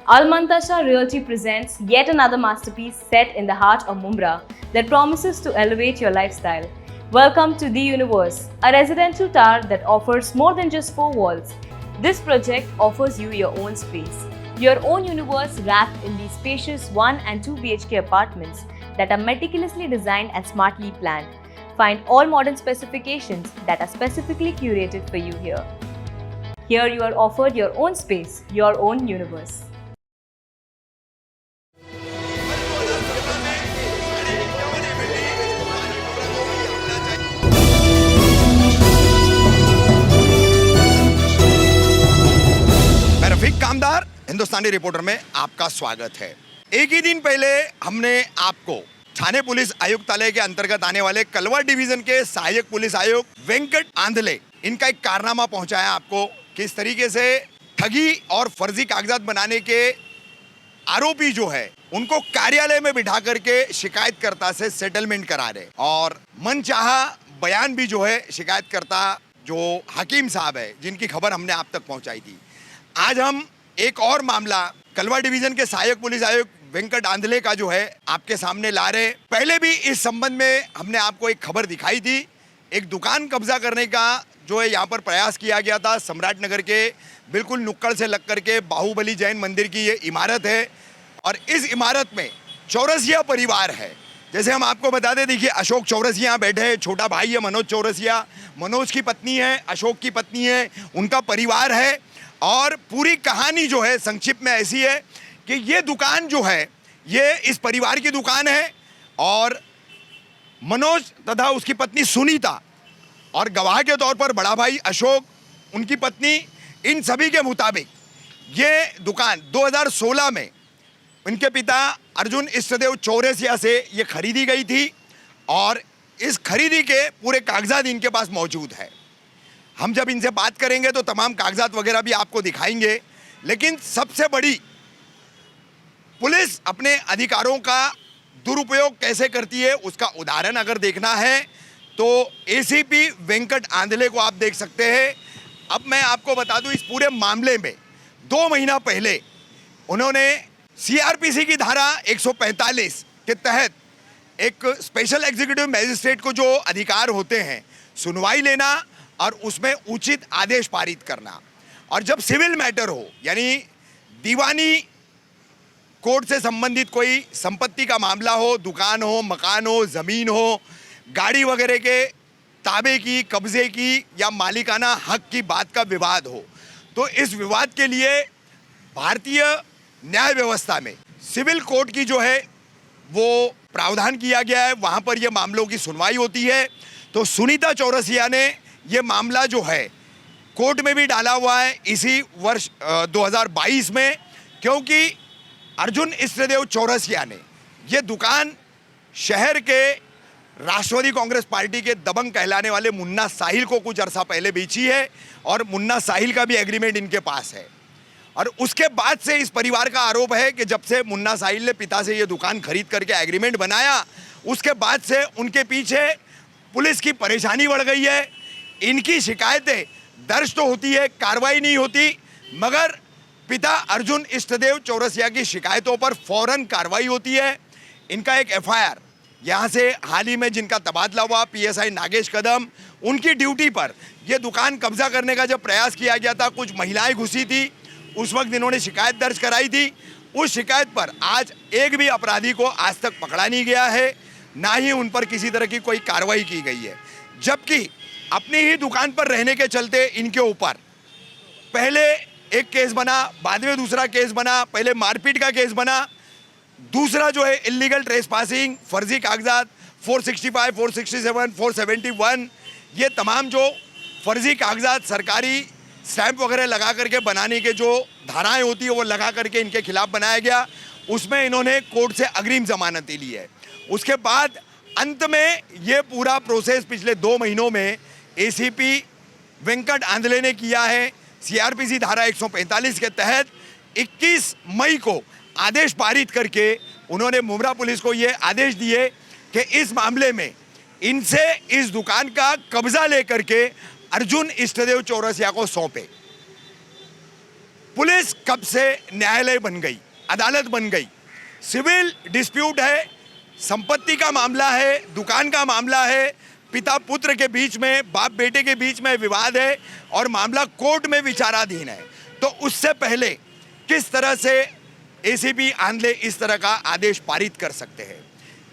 Almantasha Realty presents yet another masterpiece set in the heart of Mumbai that promises to elevate your lifestyle. Welcome to The Universe, a residential tower that offers more than just four walls. This project offers you your own space, your own universe wrapped in these spacious 1 and 2 BHK apartments that are meticulously designed and smartly planned. Find all modern specifications that are specifically curated for you here. Here you are offered your own space, your own universe. मैं रफीक कामदार हिंदुस्तानी reporter में आपका स्वागत है। एक ही दिन पहले हमने आपको थाने पुलिस आयुक्तालय के अंतर्गत आने वाले कलवा डिवीजन के सहायक पुलिस आयुक्त वेंकट आंधले इनका एक कारनामा पहुंचाया आपको, किस तरीके से ठगी और फर्जी कागजात बनाने के आरोपी जो है उनको कार्यालय में बिठा करके शिकायतकर्ता से सेटलमेंट करा रहे और मनचाहा बयान भी जो है शिकायतकर्ता जो हकीम साहब है जिनकी खबर हमने आप तक पहुंचाई थी। आज हम एक और मामला कलवा डिवीजन के सहायक पुलिस आयुक्त वेंकट आंधले का जो है आपके सामने ला रहे। पहले भी इस संबंध में हमने आपको एक खबर दिखाई थी, एक दुकान कब्जा करने का जो है यहाँ पर प्रयास किया गया था। सम्राट नगर के बिल्कुल नुक्कड़ से लग करके बाहुबली जैन मंदिर की ये इमारत है और इस इमारत में चौरसिया परिवार है। जैसे हम आपको बता दें, देखिए अशोक चौरसिया यहाँ बैठे हैं, छोटा भाई है मनोज चौरसिया, मनोज की पत्नी है, अशोक की पत्नी है, उनका परिवार है। और पूरी कहानी जो है संक्षिप्त में ऐसी है कि ये दुकान जो है ये इस परिवार की दुकान है और मनोज तथा उसकी पत्नी सुनीता और गवाह के तौर पर बड़ा भाई अशोक, उनकी पत्नी, इन सभी के मुताबिक ये दुकान 2016 में इनके पिता अर्जुन इष्टदेव चौरसिया से ये खरीदी गई थी और इस खरीदी के पूरे कागजात इनके पास मौजूद है। हम जब इनसे बात करेंगे तो तमाम कागजात वगैरह भी आपको दिखाएंगे, लेकिन सबसे बड़ी पुलिस अपने अधिकारों का दुरुपयोग कैसे करती है उसका उदाहरण अगर देखना है तो एसीपी वेंकट आंधले को आप देख सकते हैं। अब मैं आपको बता दूं, इस पूरे मामले में 2 महीना पहले उन्होंने सीआरपीसी की धारा 145 के तहत एक स्पेशल एग्जीक्यूटिव मैजिस्ट्रेट को जो अधिकार होते हैं सुनवाई लेना और उसमें उचित आदेश पारित करना, और जब सिविल मैटर हो यानी दीवानी कोर्ट से संबंधित कोई संपत्ति का मामला हो, दुकान हो, मकान हो, ज़मीन हो, गाड़ी वगैरह के ताबे की, कब्जे की या मालिकाना हक की बात का विवाद हो, तो इस विवाद के लिए भारतीय न्याय व्यवस्था में सिविल कोर्ट की जो है वो प्रावधान किया गया है, वहाँ पर ये मामलों की सुनवाई होती है। तो सुनीता चौरसिया ने ये मामला जो है कोर्ट में भी डाला हुआ है इसी वर्ष 2022 में, क्योंकि अर्जुन इष्टदेव चौरसिया ने ये दुकान शहर के राष्ट्रवादी कांग्रेस पार्टी के दबंग कहलाने वाले मुन्ना साहिल को कुछ अरसा पहले बेची है और मुन्ना साहिल का भी एग्रीमेंट इनके पास है। और उसके बाद से इस परिवार का आरोप है कि जब से मुन्ना साहिल ने पिता से ये दुकान खरीद करके एग्रीमेंट बनाया उसके बाद से उनके पीछे पुलिस की परेशानी बढ़ गई है। इनकी शिकायतें दर्ज तो होती है, कार्रवाई नहीं होती, मगर पिता अर्जुन इष्टदेव चौरसिया की शिकायतों पर फौरन कार्रवाई होती है। इनका एक एफआईआर यहाँ से हाल ही में जिनका तबादला हुआ पीएसआई नागेश कदम, उनकी ड्यूटी पर यह दुकान कब्जा करने का जब प्रयास किया गया था, कुछ महिलाएं घुसी थी, उस वक्त इन्होंने शिकायत दर्ज कराई थी। उस शिकायत पर आज एक भी अपराधी को आज तक पकड़ा नहीं गया है, ना ही उन पर किसी तरह की कोई कार्रवाई की गई है। जबकि अपनी ही दुकान पर रहने के चलते इनके ऊपर पहले एक केस बना, बाद में दूसरा केस बना, पहले मारपीट का केस बना, दूसरा जो है इल्लीगल ट्रेसपासिंग, फर्जी कागजात 465, 467, 471, ये तमाम जो फर्जी कागजात सरकारी स्टैंप वगैरह लगा करके बनाने के जो धाराएं होती है वो लगा करके इनके खिलाफ बनाया गया। उसमें इन्होंने कोर्ट से अग्रिम जमानती ली है। उसके बाद अंत में ये पूरा प्रोसेस पिछले 2 महीनों में एसीपी वेंकट आंधले ने किया है। सीआरपीसी धारा 145 के तहत 21 मई को आदेश पारित करके उन्होंने मुंब्रा पुलिस को ये आदेश दिए कि इस मामले में इनसे इस दुकान का कब्जा लेकर के अर्जुन इष्टदेव चौरसिया को सौंपे। पुलिस कब से न्यायालय बन गई, अदालत बन गई। सिविल डिस्प्यूट है, संपत्ति का मामला है, दुकान का मामला है, पिता पुत्र के बीच में, बाप बेटे के बीच में विवाद है और मामला कोर्ट में विचाराधीन है। तो उससे पहले किस तरह से एसीपी आंधले इस तरह का आदेश पारित कर सकते हैं?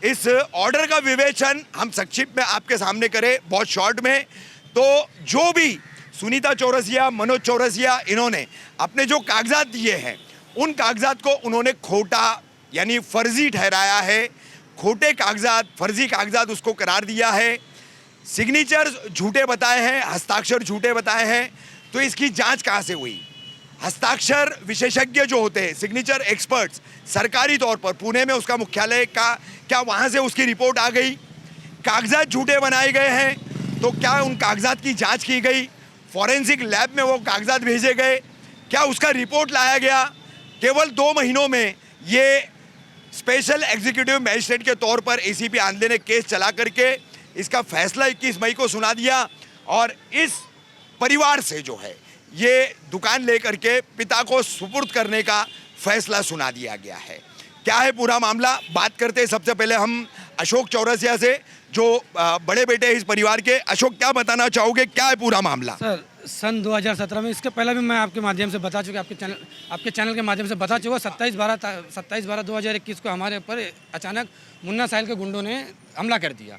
इस ऑर्डर का विवेचन हम संक्षिप्त में आपके सामने करें, बहुत शॉर्ट में। तो जो भी सुनीता चौरसिया, मनोज चौरसिया, इन्होंने अपने जो कागजात दिए हैं उन कागजात को उन्होंने खोटा यानी फर्जी ठहराया है, खोटे कागजात, फर्जी कागजात उसको करार दिया है, सिग्नेचर झूठे बताए हैं, हस्ताक्षर झूठे बताए हैं। तो इसकी जांच कहाँ से हुई? हस्ताक्षर विशेषज्ञ जो होते हैं, सिग्नेचर एक्सपर्ट्स, सरकारी तौर पर पुणे में उसका मुख्यालय का, क्या वहाँ से उसकी रिपोर्ट आ गई? कागजात झूठे बनाए गए हैं तो क्या उन कागजात की जांच की गई? फॉरेंसिक लैब में वो कागजात भेजे गए, क्या उसका रिपोर्ट लाया गया? केवल 2 महीनों में ये स्पेशल एग्जीक्यूटिव मैजिस्ट्रेट के तौर पर एसीपी आंधले ने केस चला करके इसका फैसला 21 मई को सुना दिया और इस परिवार से जो है ये दुकान लेकर के पिता को सुपुर्द करने का फैसला सुना दिया गया है। क्या है पूरा मामला, बात करते हैं। सबसे पहले हम अशोक चौरसिया से, जो बड़े बेटे हैं इस परिवार के। अशोक, क्या बताना चाहोगे, क्या है पूरा मामला? सर, सन 2017 में, इसके पहले भी मैं आपके माध्यम से बता चुका, आपके चैनल के माध्यम से बता चुका, 27/12/2021 को हमारे ऊपर अचानक मुन्ना साहिल के गुंडों ने हमला कर दिया।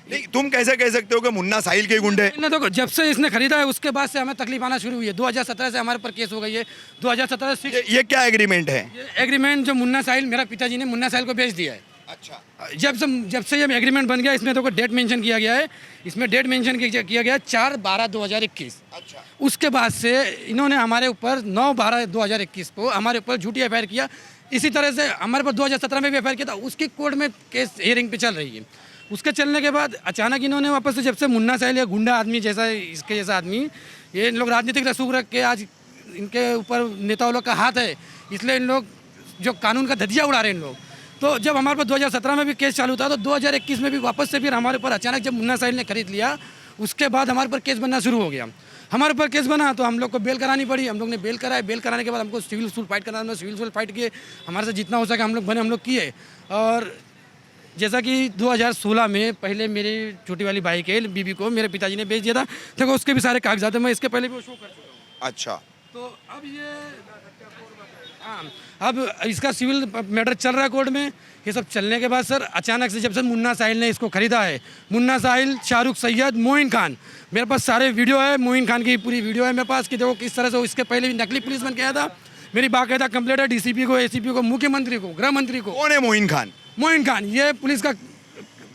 नहीं, तुम कैसे कह सकते हो कि मुन्ना साहिल के गुंडे? देखो, जब से इसने खरीदा है उसके बाद से हमें तकलीफ आना शुरू हुई है। 2017 से हमारे ऊपर केस हो गई है। 2017 से ये क्या एग्रीमेंट है? एग्रीमेंट जो मुन्ना साहिल, मेरा पिताजी ने मुन्ना साहिल को बेच दिया है। अच्छा। जब से ये एग्रीमेंट बन गया, इसमें देखो डेट मेंशन किया गया है, इसमें डेट मेंशन किया गया है 4/12/2021। अच्छा। उसके बाद से इन्होंने हमारे ऊपर 9/12/2021 को हमारे ऊपर झूठी एफआईआर किया। इसी तरह से हमारे ऊपर 2017 में भी एफआईआर किया था, उसकी कोर्ट में केस हियरिंग पे चल रही है। उसके चलने के बाद अचानक इन्होंने वापस से, जब से मुन्ना साहिल या गुंडा आदमी जैसा, इसके जैसा आदमी, ये इन लोग राजनीतिक रसूख रख के आज इनके ऊपर नेताओं लोग का हाथ है, इसलिए इन लोग जो कानून का धज्जियाँ उड़ा रहे हैं इन लोग। तो जब हमारे पास 2017 में भी केस चालू था, तो 2021 में भी वापस से फिर हमारे ऊपर अचानक जब मुन्ना साहिल ने खरीद लिया, उसके बाद हमारे ऊपर केस बनना शुरू हो गया। हमारे ऊपर केस बना तो हम लोग को बेल करानी पड़ी, हम लोग ने बेल कराए। बेल कराने के बाद हमको सिविल सूट फाइट करना, सिविल सूट फाइट किए, हमारे से जितना हो सके हम लोग बने, हम लोग किए। और जैसा कि 2016 में पहले मेरी छोटी वाली भाई के बीबी को मेरे पिताजी ने बेच दिया था। देखो, उसके भी सारे कागजात हैं, मैं इसके पहले भी वो शो कर चुका हूँ। अच्छा। तो अब ये, हाँ, अब इसका सिविल मैटर चल रहा है कोर्ट में। ये सब चलने के बाद सर, अचानक से जब से मुन्ना साहिल ने इसको खरीदा है, मुन्ना साहिल, शाहरुख सैयद, मोइन खान, मेरे पास सारे वीडियो है, मोइन खान की पूरी वीडियो है मेरे पास कि देखो किस तरह से इसके पहले भी नकली पुलिस बन के आया था। मेरी बाकायदा कंप्लेंट है डीसीपी को, एसीपी को, मुख्यमंत्री को, गृह मंत्री को। कौन है मोइन खान? मोइन खान ये पुलिस का,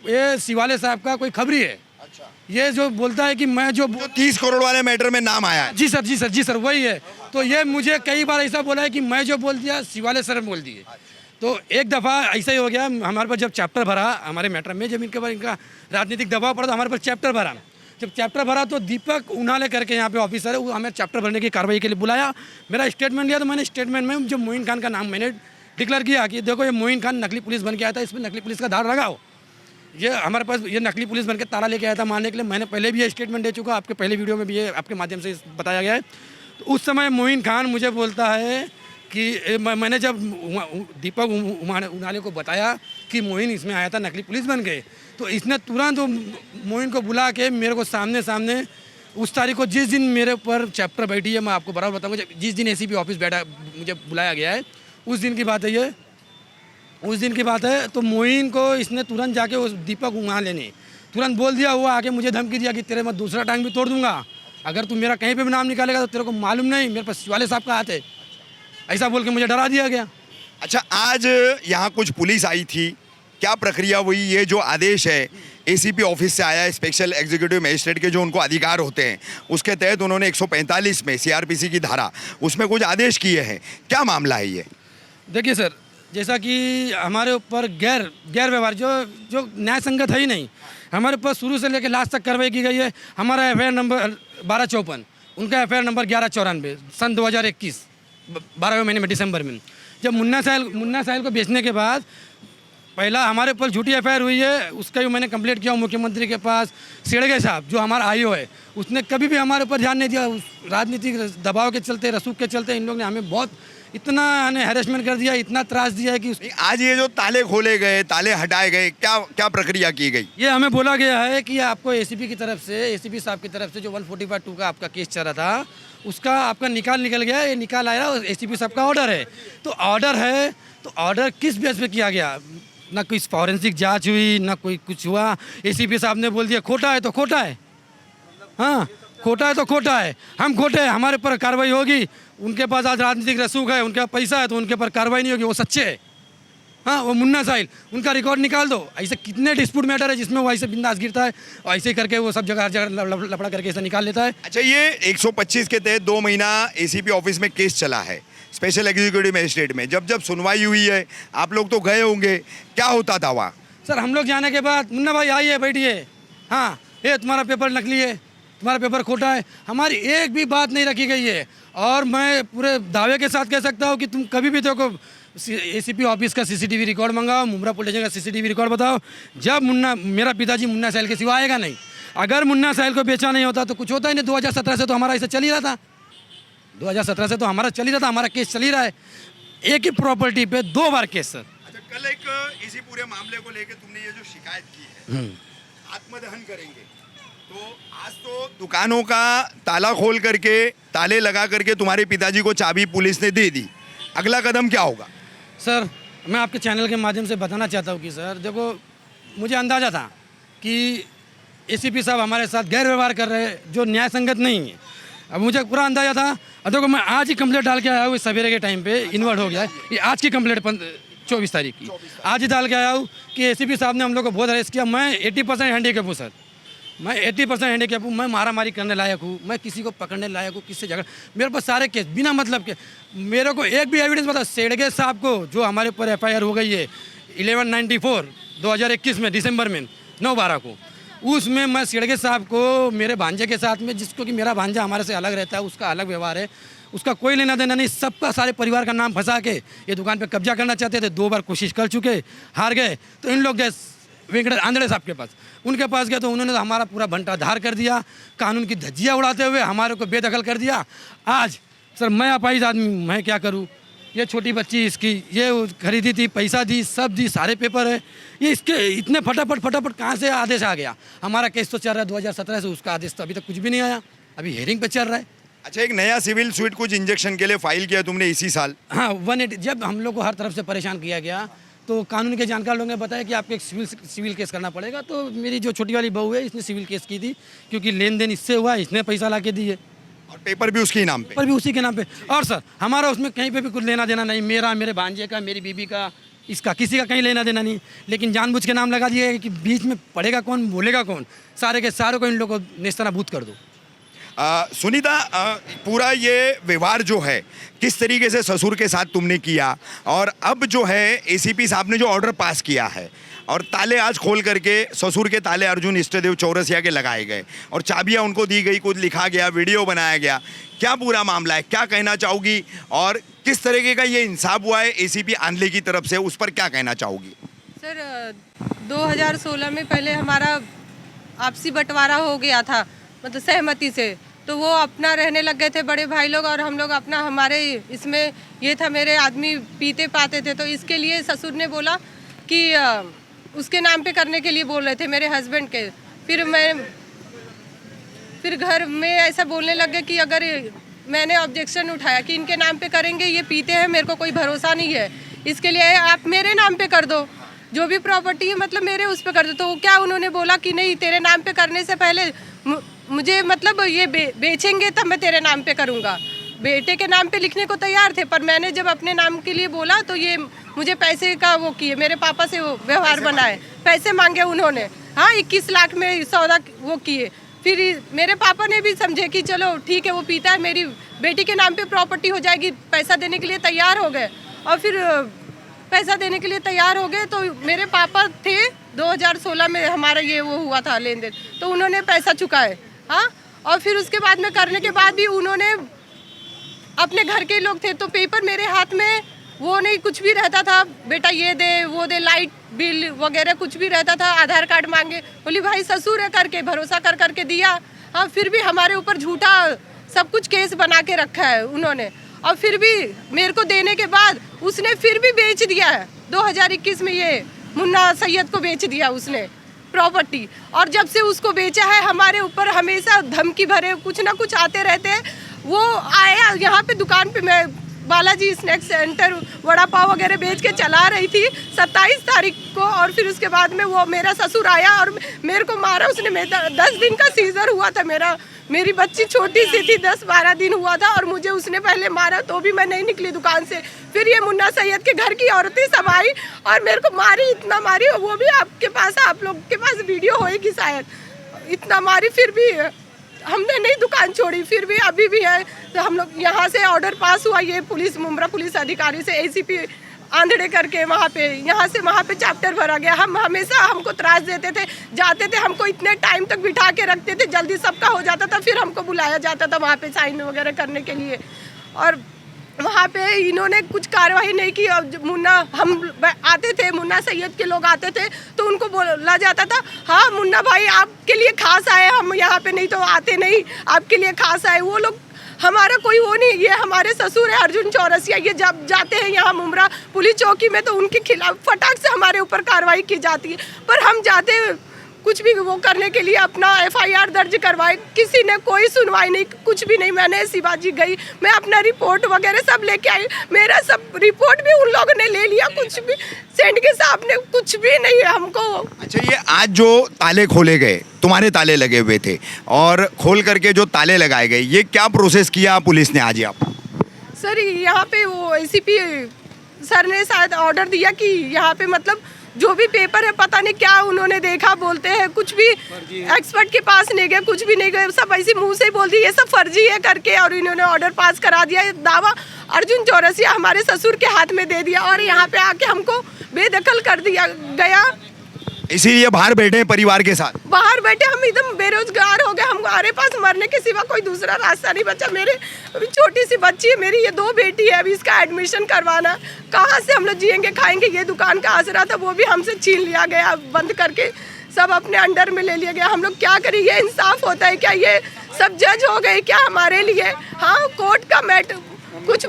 ये शिवाले साहब का कोई खबरी है। अच्छा। ये जो बोलता है कि मैं जो 30 करोड़ वाले मैटर में नाम आया है। जी सर, जी सर, जी सर, वही है। तो ये मुझे कई बार ऐसा बोला है कि मैं जो बोल दिया शिवाले सर बोल दिए। तो एक दफ़ा ऐसा ही हो गया, हमारे पास जब चैप्टर भरा हमारे मैटर में, जब इनके पर इनका राजनीतिक दबाव पड़ा तो हमारे पास चैप्टर भरा। जब चैप्टर भरा तो दीपक उनाले करके यहाँ पे ऑफिसर है, वो हमें चैप्टर भरने की कार्रवाई के लिए बुलाया। मेरा स्टेटमेंट लिया तो मैंने स्टेटमेंट में जो मोइन खान का नाम मैंने डिक्लेयर किया कि देखो ये मोइन खान नकली पुलिस बन के आया था, इसमें नकली पुलिस का धार लगाओ। ये हमारे पास ये नकली पुलिस बन के ताला लेके आया था मारने के लिए। मैंने पहले भी ये स्टेटमेंट दे चुका, आपके पहले वीडियो में भी ये आपके माध्यम से बताया गया है। तो उस समय मोइन खान मुझे बोलता है कि मैंने जब दीपक उनाले को बताया कि मोइन इसमें आया था नकली पुलिस बन के, तो इसने तुरंत मोइन को बुला के मेरे को सामने उस तारीख को, जिस दिन मेरे ऊपर चैप्टर बैठी है, मैं आपको बराबर बताऊँगा, जिस दिन एसीपी ऑफिस बैठा मुझे बुलाया गया है, उस दिन की बात है ये, उस दिन की बात है। तो मोइन को इसने तुरंत जाके उस दीपक उनाले ने तुरंत बोल दिया, हुआ आके मुझे धमकी दिया कि तेरे मैं दूसरा टांग भी तोड़ दूंगा, अगर तू मेरा कहीं पे भी नाम निकालेगा तो तेरे को मालूम नहीं, मेरे पास शिवाले साहब का हाथ है। ऐसा बोल के मुझे डरा दिया गया। अच्छा, आज यहाँ कुछ पुलिस आई थी, क्या प्रक्रिया हुई? ये जो आदेश है एसीपी ऑफिस से आया है, स्पेशल एग्जीक्यूटिव मजिस्ट्रेट के जो उनको अधिकार होते हैं, उसके तहत उन्होंने 145 में सीआरपीसी की धारा, उसमें कुछ आदेश किए हैं। क्या मामला है ये? देखिए सर, जैसा कि हमारे ऊपर गैर व्यवहार जो न्याय संगत है ही नहीं, हमारे ऊपर शुरू से लेकर लास्ट तक कार्रवाई की गई है। हमारा एफआईआर नंबर 1254, उनका एफआईआर नंबर 1194 सन 2021 12वें महीने में दिसंबर में। जब मुन्ना साहिल को बेचने के बाद पहला हमारे ऊपर झूठी एफआईआर हुई है, उसका भी मैंने कंप्लेंट किया मुख्यमंत्री के पास। शेड़गे साहब जो हमारा आईओ है, उसने कभी भी हमारे ऊपर ध्यान नहीं दिया। उस राजनीतिक दबाव के चलते, रसूख के चलते इन लोग ने हमें बहुत इतना हैरेसमेंट कर दिया, इतना त्रास दिया है कि नहीं, आज ये जो ताले खोले गए, ताले हटाए गए, क्या क्या प्रक्रिया की गई? ये हमें बोला गया है कि आपको एसीपी की तरफ से, एसीपी साहब की तरफ से जो 145(2) का आपका केस चल रहा था, उसका आपका निकल गया। ये निकाल आया, एसीपी साहब का ऑर्डर है। तो ऑर्डर है, तो ऑर्डर किस बेस पे किया गया? ना कोई फॉरेंसिक जांच हुई, ना कोई कुछ हुआ। एसीपी साहब ने बोल दिया खोटा है तो खोटा है, हाँ खोटा है तो खोटा है, हम खोटे हैं, हमारे पर कार्रवाई होगी। उनके पास आज राजनीतिक रसूख है, उनके पास पैसा है, तो उनके पर कार्रवाई नहीं होगी, वो सच्चे है। हाँ, वो मुन्ना साहिल, उनका रिकॉर्ड निकाल दो। ऐसे कितने डिस्प्यूट मैटर है जिसमें वो ऐसे बिंदास गिरता है और ऐसे करके वो सब जगह हर जगह लफड़ा करके ऐसा निकाल लेता है। अच्छा, ये 125 के तहत 2 महीना एसीपी ऑफिस में केस चला है, स्पेशल एग्जीक्यूटिव मजिस्ट्रेट में। जब जब सुनवाई हुई है, आप लोग तो गए होंगे, क्या होता था वहाँ? सर हम लोग जाने के बाद, मुन्ना भाई आइए बैठिए, हाँ ये तुम्हारा पेपर नकली है, तुम्हारा पेपर खोटा है, हमारी एक भी बात नहीं रखी गई है। और मैं पूरे दावे के साथ कह सकता हूँ कि तुम कभी भी देखो, एसीपी ऑफिस का सीसीटीवी रिकॉर्ड मंगाओ, मुंब्रा पुलिस स्टेशन का सीसीटीवी रिकॉर्ड बताओ। जब मेरा पिताजी मुन्ना साहिल के सिवा आएगा नहीं। अगर मुन्ना साहिल को बेचा नहीं होता तो कुछ होता ही नहीं। 2017 से तो हमारा ऐसा चल ही रहा था, 2017 से तो हमारा चल ही रहा था, हमारा केस चल ही रहा है। एक ही प्रॉपर्टी पे 2 बार केस सर। अच्छा, कल एक इसी पूरे मामले को लेकर तुमने ये जो शिकायत की है, आत्मदहन करेंगे, तो आज तो दुकानों का ताला खोल करके, ताले लगा करके तुम्हारे पिताजी को चाबी पुलिस ने दे दी, अगला कदम क्या होगा? सर मैं आपके चैनल के माध्यम से बताना चाहता हूँ कि सर देखो, मुझे अंदाज़ा था कि एसीपी साहब हमारे साथ गैर व्यवहार कर रहे हैं, जो न्याय संगत नहीं है। अब मुझे पूरा अंदाज़ा था। और देखो, मैं आज ही कंप्लेंट डाल के आया हूँ, सवेरे के टाइम पे इन्वर्ट हो गया है। ये आज की कंप्लेंट 24 तारीख की आज ही डाल के आया हूँ कि एसीपी साहब ने हम लोग को बहुत अरेस्ट किया। मैं 80% हैंडीकैप हूँ सर, मैं 80% हैंडीकैप हूँ। मैं मारामारी करने लायक हूँ, मैं किसी को पकड़ने लायक हूँ, किससे झगड़ा, मेरे पास सारे केस बिना मतलब के। मेरे को एक भी एविडेंस बता, शेड़गे साहब को जो हमारे ऊपर एफआईआर हो गई है 1194 2021 में दिसंबर में 9/12 को, उसमें मैं शेड़गे साहब को मेरे भांजे के साथ में, जिसको कि मेरा भांजा हमारे से अलग रहता है, उसका अलग व्यवहार है, उसका कोई लेना देना नहीं, सबका सारे परिवार का नाम फंसा के ये दुकान पे कब्जा करना चाहते थे। 2 बार कोशिश कर चुके, हार गए। तो इन लोग गए वेंकट आंधळे साहब के पास, उनके पास गए तो उन्होंने तो हमारा पूरा भंटा धार कर दिया, कानून की धज्जियाँ उड़ाते हुए हमारे को बेदखल कर दिया। आज सर मैं अपाहिज आदमी, मैं क्या करूँ? ये छोटी बच्ची इसकी ये खरीदी थी, पैसा दी, सब दी, सारे पेपर है, ये इसके इतने फटाफट कहाँ से आदेश आ गया? हमारा केस तो चल रहा है 2017 से, उसका आदेश तो अभी तक कुछ भी नहीं आया, अभी हेयरिंग पे चल रहा है। अच्छा, एक नया सिविल सूट कुछ इंजेक्शन के लिए फाइल किया तुमने इसी साल? हाँ 180, जब हम लोग को हर तरफ से परेशान किया गया तो कानून के जानकार लोगों ने बताया कि आपको एक सिविल केस करना पड़ेगा। तो मेरी जो छोटी वाली बहू है, इसने सिविल केस की थी, क्योंकि लेन देन इससे हुआ, इसने पैसा ला के दिए, और पेपर भी उसके ही नाम पे? पर भी उसी के नाम पे। और सर हमारा उसमें कहीं पे भी कुछ लेना देना नहीं, मेरा, मेरे भांजे का, मेरी बीबी का, इसका, किसी का कहीं लेना देना नहीं। लेकिन जानबूझ के नाम लगा दिए कि बीच में पड़ेगा कौन, बोलेगा कौन, सारे के सारे को इन लोगों को नेस्तनाबूद कर दो। सुनीता, पूरा ये व्यवहार जो है किस तरीके से ससुर के साथ तुमने किया, और अब जो है एसीपी साहब ने जो ऑर्डर पास किया है और ताले आज खोल करके ससुर के ताले अर्जुन इष्टदेव चौरसिया के लगाए गए और चाबियां उनको दी गई, कुछ लिखा गया, वीडियो बनाया गया, क्या पूरा मामला है, क्या कहना चाहोगी? और किस तरीके का ये इंसाफ हुआ है एसीपी आंधले की तरफ से, उस पर क्या कहना चाहोगी? सर 2016 में पहले हमारा आपसी बंटवारा हो गया था, मतलब सहमति से, तो वो अपना रहने लग गए थे बड़े भाई लोग, और हम लोग अपना, हमारे इसमें ये था, मेरे आदमी पीते पाते थे, तो इसके लिए ससुर ने बोला कि उसके नाम पे करने के लिए बोल रहे थे, मेरे हस्बैंड के। फिर घर में ऐसा बोलने लग गए कि अगर मैंने ऑब्जेक्शन उठाया कि इनके नाम पे करेंगे, ये पीते हैं, मेरे को कोई भरोसा नहीं है, इसके लिए आप मेरे नाम पे कर दो, जो भी प्रॉपर्टी है मतलब मेरे उस पे कर दो। तो क्या उन्होंने बोला कि नहीं, तेरे नाम पे करने से पहले मुझे मतलब ये बेचेंगे तब मैं तेरे नाम पे करूँगा। बेटे के नाम पे लिखने को तैयार थे, पर मैंने जब अपने नाम के लिए बोला तो ये मुझे पैसे का वो किए, मेरे पापा से वो व्यवहार बनाए, पैसे मांगे उन्होंने। हाँ 21 लाख में सौदा वो किए। फिर मेरे पापा ने भी समझे कि चलो ठीक है, वो पीता है, मेरी बेटी के नाम पे प्रॉपर्टी हो जाएगी, पैसा देने के लिए तैयार हो गए। और फिर पैसा देने के लिए तैयार हो गए तो मेरे पापा थे, 2016 में हमारा ये वो हुआ था लेन देन, तो उन्होंने पैसा चुकाए। हाँ, और फिर उसके बाद में करने के बाद भी उन्होंने, अपने घर के लोग थे तो पेपर मेरे हाथ में वो नहीं, कुछ भी रहता था बेटा ये दे वो दे, लाइट बिल वगैरह कुछ भी रहता था आधार कार्ड मांगे, बोली भाई ससुर है करके भरोसा कर करके दिया। हाँ, फिर भी हमारे ऊपर झूठा सब कुछ केस बना के रखा है उन्होंने, और फिर भी मेरे को देने के बाद उसने फिर भी बेच दिया है। 2021 में ये मुन्ना सैयद को बेच दिया उसने प्रॉपर्टी, और जब से उसको बेचा है हमारे ऊपर हमेशा धमकी भरे कुछ ना कुछ आते रहते हैं। वो आया यहाँ पे दुकान पे, मैं बालाजी स्नैक सेंटर वड़ा पाव वगैरह बेच के चला रही थी 27 तारीख को, और फिर उसके बाद में वो मेरा ससुर आया और मेरे को मारा उसने। 10 दिन का सीजर हुआ था मेरी बच्ची छोटी सी थी, 10-12 दिन हुआ था, और मुझे उसने पहले मारा तो भी मैं नहीं निकली दुकान से। फिर ये मुन्ना सैयद के घर की औरतें सब आई और मेरे को मारी, इतना मारी, वो भी आपके पास, आप लोग के पास वीडियो होएगी शायद, इतना मारी। फिर भी हमने नहीं दुकान छोड़ी, फिर भी अभी भी है। तो हम लोग यहाँ से ऑर्डर पास हुआ, ये पुलिस मुंब्रा पुलिस अधिकारी से, एसीपी आंधड़े करके वहाँ पे, यहाँ से वहाँ पे चैप्टर भरा गया। हम हमेशा हमको त्रास देते थे, जाते थे, हमको इतने टाइम तक बिठा के रखते थे, जल्दी सबका हो जाता था, फिर हमको बुलाया जाता था वहाँ पे साइन वगैरह करने के लिए, और वहाँ पे इन्होंने कुछ कार्रवाई नहीं की। और मुन्ना, हम आते थे, मुन्ना सैयद के लोग आते थे तो उनको बोला जाता था, हाँ मुन्ना भाई आपके लिए खास आए हम यहाँ पे, नहीं तो आते नहीं, आपके लिए खास आए। वो लोग, हमारा कोई वो नहीं, ये हमारे ससुर है अर्जुन चौरसिया, ये जब जाते हैं यहाँ मुंब्रा पुलिस चौकी में तो उनके खिलाफ फटाक से हमारे ऊपर कार्रवाई की जाती है। पर हम जाते कुछ भी वो करने के लिए अपना FIR दर्ज करवाए, किसी ने कोई सुनवाई नहीं, कुछ भी नहीं। मैंने शिवाजी गई, मैं अपना रिपोर्ट वगैरह सब लेके आई, मेरा सब रिपोर्ट भी उन लोगों ने ले लिया, कुछ भी सेंड के साहब ने कुछ भी नहीं हमको। अच्छा, ये आज जो ताले खोले गए, तुम्हारे ताले लगे हुए थे और खोल करके जो ताले लगाए गए, ये क्या प्रोसेस किया पुलिस ने आज आप? सर यहाँ पे वो ACP सर ने शायद ऑर्डर दिया कि यहाँ पे मतलब जो भी पेपर है पता नहीं क्या उन्होंने देखा, बोलते हैं कुछ भी एक्सपर्ट के पास नहीं गए, कुछ भी नहीं गए, सब ऐसे मुंह से बोल दिए ये सब फर्जी है करके, और इन्होंने ऑर्डर पास करा दिया। दावा अर्जुन चौरसिया हमारे ससुर के हाथ में दे दिया और यहाँ पे आके हमको बेदखल कर दिया गया। इसीलिए बाहर बैठे हैं परिवार के साथ? बाहर बैठे हम एकदम बेरोजगार हो गए, हमारे पास मरने के सिवा कोई दूसरा रास्ता नहीं बचा। मेरे अभी छोटी सी बच्ची है मेरी, ये 2 बेटी है, अभी इसका एडमिशन करवाना, कहाँ से हम लोग जिएंगे खाएंगे। ये दुकान का आसरा था वो भी हमसे छीन लिया गया, बंद करके सब अपने अंडर में ले लिया गया। हम लोग क्या करें, ये इंसाफ होता है क्या? ये सब जज हो गए क्या हमारे लिए? हाँ, कोर्ट का मैटर कुछ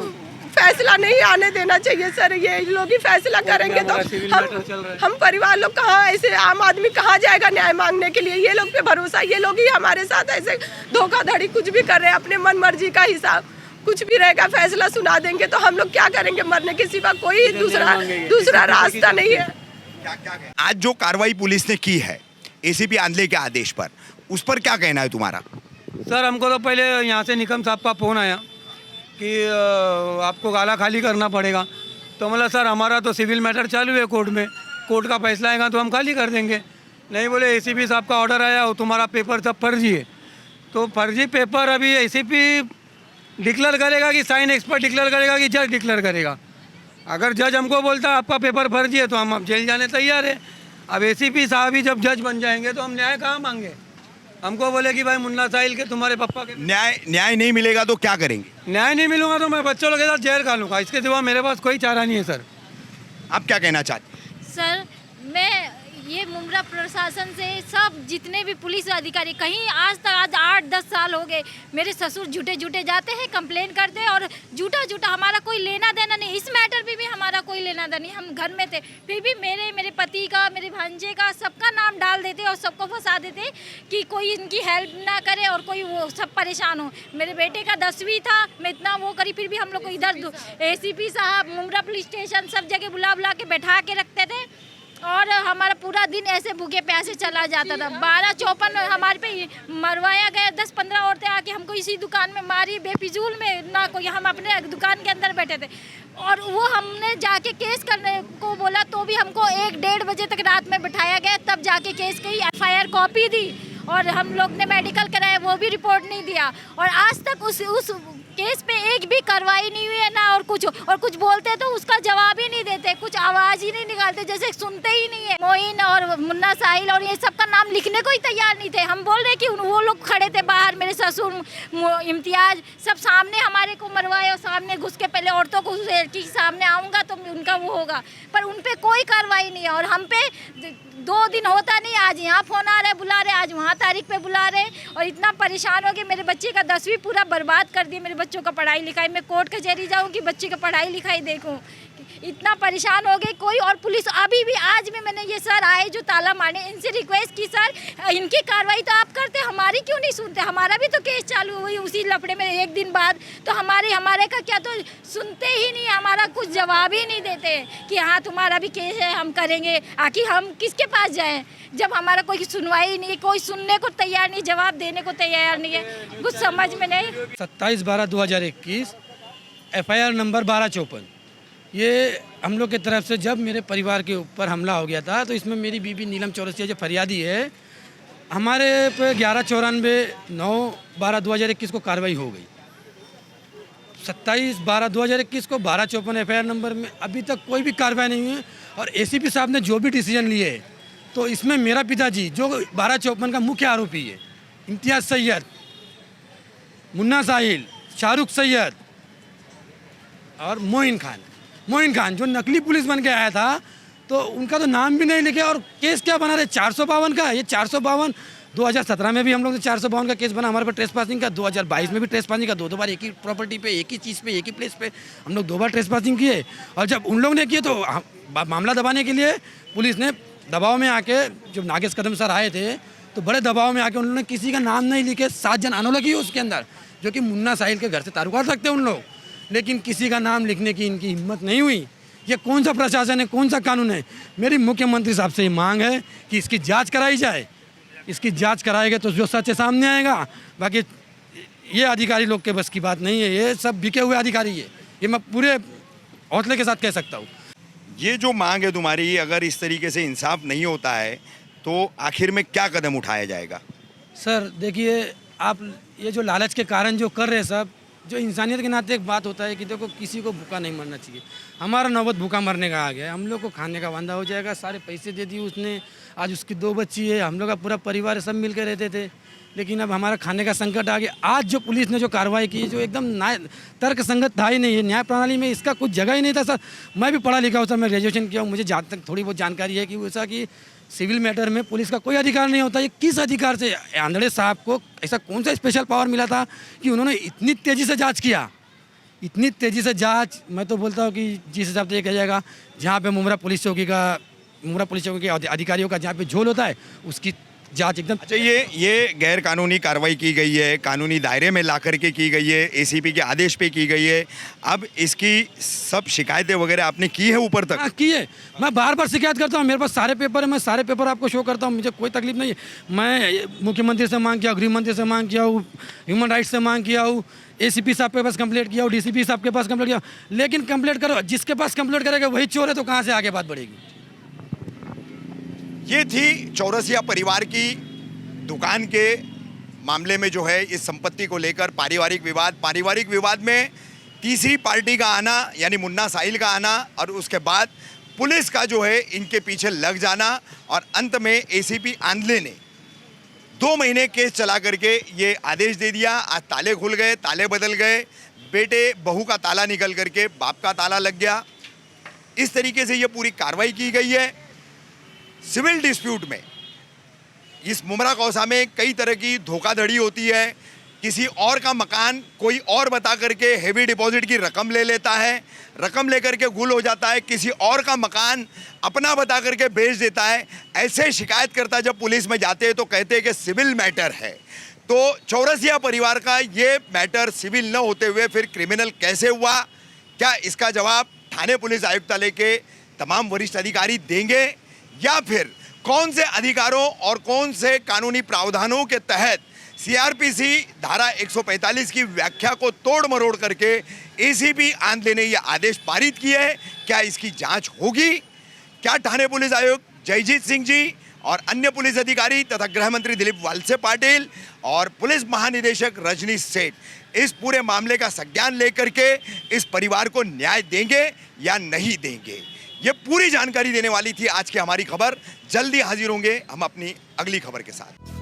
फैसला नहीं आने देना चाहिए सर, ये लोग ही फैसला करेंगे तो हम परिवार लोग कहाँ, ऐसे आम आदमी कहाँ जाएगा न्याय मांगने के लिए? ये लोग पे भरोसा, ये लोग ही हमारे साथ ऐसे धोखाधड़ी कुछ भी कर रहे हैं, अपने मन मर्जी का हिसाब कुछ भी रहेगा, फैसला सुना देंगे तो हम लोग क्या करेंगे? मरने के सिवा कोई दूसरा रास्ता नहीं है। आज जो कार्रवाई पुलिस ने की है ACP आंधले के आदेश पर, उस पर क्या कहना है तुम्हारा? सर हमको तो पहले यहाँ से निकम साहब का फ़ोन आया कि आपको गाला खाली करना पड़ेगा, तो मतलब सर हमारा तो सिविल मैटर चालू है कोर्ट में, कोर्ट का फैसला आएगा तो हम खाली कर देंगे। नहीं, बोले ACP साहब का ऑर्डर आया, तुम्हारा पेपर सब फर्जी है। तो फर्जी पेपर अभी ACP डिक्लेयर करेगा कि साइन एक्सपर्ट डिक्लेयर करेगा कि जज डिक्लेयर करेगा? अगर जज हमको बोलता है आपका पेपर फर्जी है तो हम अब जेल जाने तैयार है। अब ACP साहब ही जब जज बन जाएंगे तो हम न्याय कहाँ मांगे? हमको बोले कि भाई मुन्ना साहिल के तुम्हारे पापा के न्याय नहीं मिलेगा तो क्या करेंगे? न्याय नहीं मिलूंगा तो मैं बच्चों लोगों के साथ जहर खा लूँगा, इसके सिवा मेरे पास कोई चारा नहीं है सर। आप क्या कहना चाहते? सर मैं ये मुंब्रा प्रशासन से सब जितने भी पुलिस अधिकारी, कहीं आज 8-10 साल हो गए मेरे ससुर झूठे जाते हैं, कंप्लेन करते हैं और झूठा हमारा कोई लेना देना नहीं। इस मैटर में भी हमारा कोई लेना देना नहीं, हम घर में थे फिर भी मेरे पति का, मेरे भांजे का, सबका नाम डाल देते और सबको फंसा देते कि कोई इनकी हेल्प ना करे और कोई वो सब परेशान हो। मेरे बेटे का 10वीं था, मैं इतना वो करी, फिर भी हम लोग को इधर ACP साहब मुंब्रा पुलिस स्टेशन सब जगह बुला के बैठा के रखते थे और हमारा पूरा दिन ऐसे भूखे प्यासे चला जाता था। 12-54 हमारे पे मरवाया गया, 10-15 औरतें आके हमको इसी दुकान में मारी बेफिजूल में, ना कोई, हम अपने दुकान के अंदर बैठे थे और वो हमने जाके केस करने को बोला तो भी हमको 1-1:30 बजे तक रात में बिठाया गया, तब जाके केस की FIR कॉपी दी और हम लोग ने मेडिकल कराया, वो भी रिपोर्ट नहीं दिया और आज तक उस केस पे एक भी कार्रवाई नहीं हुई है ना। और कुछ बोलते तो उसका जवाब ही नहीं देते, कुछ आवाज़ ही नहीं निकालते, जैसे सुनते ही नहीं है। मोइन और मुन्ना साहिल और ये सबका नाम लिखने को ही तैयार नहीं थे। हम बोल रहे कि वो लोग खड़े थे बाहर, मेरे ससुर इम्तियाज सब सामने हमारे को मरवाए और सामने घुस के पहले औरतों को कि सामने आऊँगा तो उनका वो होगा, पर उन पर कोई कार्रवाई नहीं है। और हम पे 2 दिन होता नहीं, आज यहाँ फ़ोन आ रहे बुला रहे, आज वहाँ तारीख पे बुला रहे और इतना परेशान हो गए। मेरे बच्चे का 10वीं पूरा बर्बाद कर दिए, मेरे बच्चों का पढ़ाई लिखाई। मैं कोर्ट कचहरी जाऊँ कि बच्चे का पढ़ाई लिखाई देखूँ, इतना परेशान हो गए। कोई और पुलिस अभी भी आज भी मैंने ये सर आए जो ताला मारने, इनसे रिक्वेस्ट की सर इनकी कार्रवाई तो आप करते, हमारी क्यों नहीं सुनते? हमारा भी तो केस चालू हुई उसी लफड़े में 1 दिन बाद, तो हमारे का क्या तो सुनते ही नहीं, हमारा कुछ जवाब ही नहीं देते कि हाँ तुम्हारा भी केस है हम करेंगे। आखिर हम किसके पास जाएं जब हमारा कोई सुनवाई नहीं, कोई सुनने को तैयार नहीं, जवाब देने को तैयार नहीं है, कुछ समझ में नहीं। 27/12/2021 FIR नंबर 1254, ये हम लोग की तरफ से जब मेरे परिवार के ऊपर हमला हो गया था तो इसमें मेरी बीबी नीलम चौरसिया जो फरियादी है, हमारे पे 11/94/9/12/2021 को कार्रवाई हो गई। 27/12/2021 को 1254 FIR नंबर में अभी तक कोई भी कार्रवाई नहीं हुई है। और ACP साहब ने जो भी डिसीजन लिए तो इसमें मेरा पिताजी जो 1254 का मुख्य आरोपी है, इम्तियाज सैयद, मुन्ना साहिल, शाहरुख सैयद और मोइन खान जो नकली पुलिस बन के आया था, तो उनका तो नाम भी नहीं लिखे और केस क्या बना रहे 452 का। ये 452 2017 में भी हम लोग ने 452 का केस बना हमारे पर ट्रेसपासिंग का, 2022 में भी ट्रेसपासिंग का, 2 बार एक ही प्रॉपर्टी पे, एक ही चीज़ पे, एक ही प्लेस पे हम लोग 2 बार ट्रेसपासिंग किए। और जब उन लोग ने किए तो मामला दबाने के लिए पुलिस ने दबाव में आके, जब नागेश कदम सर आए थे तो बड़े दबाव में आके उन्होंने किसी का नाम नहीं लिखे, 7 जन अनोलगी है उसके अंदर, जो कि मुन्ना साहिल के घर से ताल्लुकात रखते हैं उन लोग, लेकिन किसी का नाम लिखने की इनकी हिम्मत नहीं हुई। ये कौन सा प्रशासन है, कौन सा कानून है? मेरी मुख्यमंत्री साहब से ये मांग है कि इसकी जांच कराई जाए। इसकी जांच कराएंगे तो जो सच है सामने आएगा। बाकी ये अधिकारी लोग के बस की बात नहीं है, ये सब बिके हुए अधिकारी है, ये मैं पूरे हौसले के साथ कह सकता हूँ। ये जो मांग है तुम्हारी, अगर इस तरीके से इंसाफ नहीं होता है तो आखिर में क्या कदम उठाया जाएगा? सर देखिए, आप ये जो लालच के कारण जो कर रहे हैं सब, जो इंसानियत के नाते एक बात होता है कि देखो किसी को भूखा नहीं मरना चाहिए। हमारा नौबत भूखा मरने का आ गया है, हम लोग को खाने का वांदा हो जाएगा। सारे पैसे दे दिए उसने, आज उसकी 2 बच्ची है, हम लोग का पूरा परिवार सब मिल के रहते थे, लेकिन अब हमारा खाने का संकट आ गया। आज जो पुलिस ने जो कार्रवाई की, जो एकदम तर्क संगत था ही नहीं है, न्याय प्रणाली में इसका कुछ जगह ही नहीं था। सर मैं भी पढ़ा लिखा हूँ सर, मैं ग्रेजुएशन किया हूँ, मुझे जहाँ तक थोड़ी बहुत जानकारी है कि ऐसा कि सिविल मैटर में पुलिस का कोई अधिकार नहीं होता। ये किस अधिकार से आंधळे साहब को ऐसा कौन सा स्पेशल पावर मिला था कि उन्होंने इतनी तेज़ी से जांच किया, इतनी तेज़ी से जांच? मैं तो बोलता हूँ कि जिस हिसाब से ये कहा जाएगा, जहाँ पे मुमरा पुलिस चौकी के अधिकारियों का जहाँ पे झोल होता है, उसकी जांच एकदम। अच्छा, ये गैर कानूनी कार्रवाई की गई है, कानूनी दायरे में ला करके की गई है, ACP के आदेश पे की गई है। अब इसकी सब शिकायतें वगैरह आपने की है ऊपर तक? हाँ की है, मैं बार बार शिकायत करता हूँ, मेरे पास सारे पेपर है, मैं सारे पेपर आपको शो करता हूँ, मुझे कोई तकलीफ नहीं है। मैं मुख्यमंत्री से मांग किया, गृह मंत्री से मांग किया हूँ, ह्यूमन राइट्स से मांग किया हूँ, ACP साहब के पास कंप्लेंट किया हूँ, DCP साहब के पास कंप्लेंट किया, लेकिन कंप्लेंट करो, जिसके पास कंप्लेंट करेगा वही चोर है, तो कहाँ से आगे बात बढ़ेगी? ये थी चौरसिया परिवार की दुकान के मामले में जो है इस संपत्ति को लेकर पारिवारिक विवाद में तीसरी पार्टी का आना, यानी मुन्ना साहिल का आना, और उसके बाद पुलिस का जो है इनके पीछे लग जाना, और अंत में ACP आंधले ने 2 महीने केस चला करके ये आदेश दे दिया। आज ताले खुल गए, ताले बदल गए, बेटे बहू का ताला निकल करके बाप का ताला लग गया। इस तरीके से ये पूरी कार्रवाई की गई है। सिविल डिस्प्यूट में इस मुमरा कौसा में कई तरह की धोखाधड़ी होती है। किसी और का मकान कोई और बता करके हेवी डिपॉजिट की रकम ले लेता है, रकम लेकर के गुल हो जाता है, किसी और का मकान अपना बता करके बेच देता है। ऐसे शिकायतकर्ता जब पुलिस में जाते हैं तो कहते हैं कि सिविल मैटर है। तो चौरसिया परिवार का ये मैटर सिविल न होते हुए फिर क्रिमिनल कैसे हुआ? क्या इसका जवाब थाने पुलिस आयुक्तालय के तमाम वरिष्ठ अधिकारी देंगे, या फिर कौन से अधिकारों और कौन से कानूनी प्रावधानों के तहत CRPC धारा 145 की व्याख्या को तोड़ मरोड़ करके ACP आंधले ने यह आदेश पारित किए है? क्या इसकी जांच होगी? क्या थाने पुलिस आयुक्त जयजीत सिंह जी और अन्य पुलिस अधिकारी तथा गृह मंत्री दिलीप वालसे पाटिल और पुलिस महानिदेशक रजनीश सेठ इस पूरे मामले का संज्ञान लेकर के इस परिवार को न्याय देंगे या नहीं देंगे? ये पूरी जानकारी देने वाली थी आज की हमारी खबर। जल्दी हाजिर होंगे हम अपनी अगली खबर के साथ।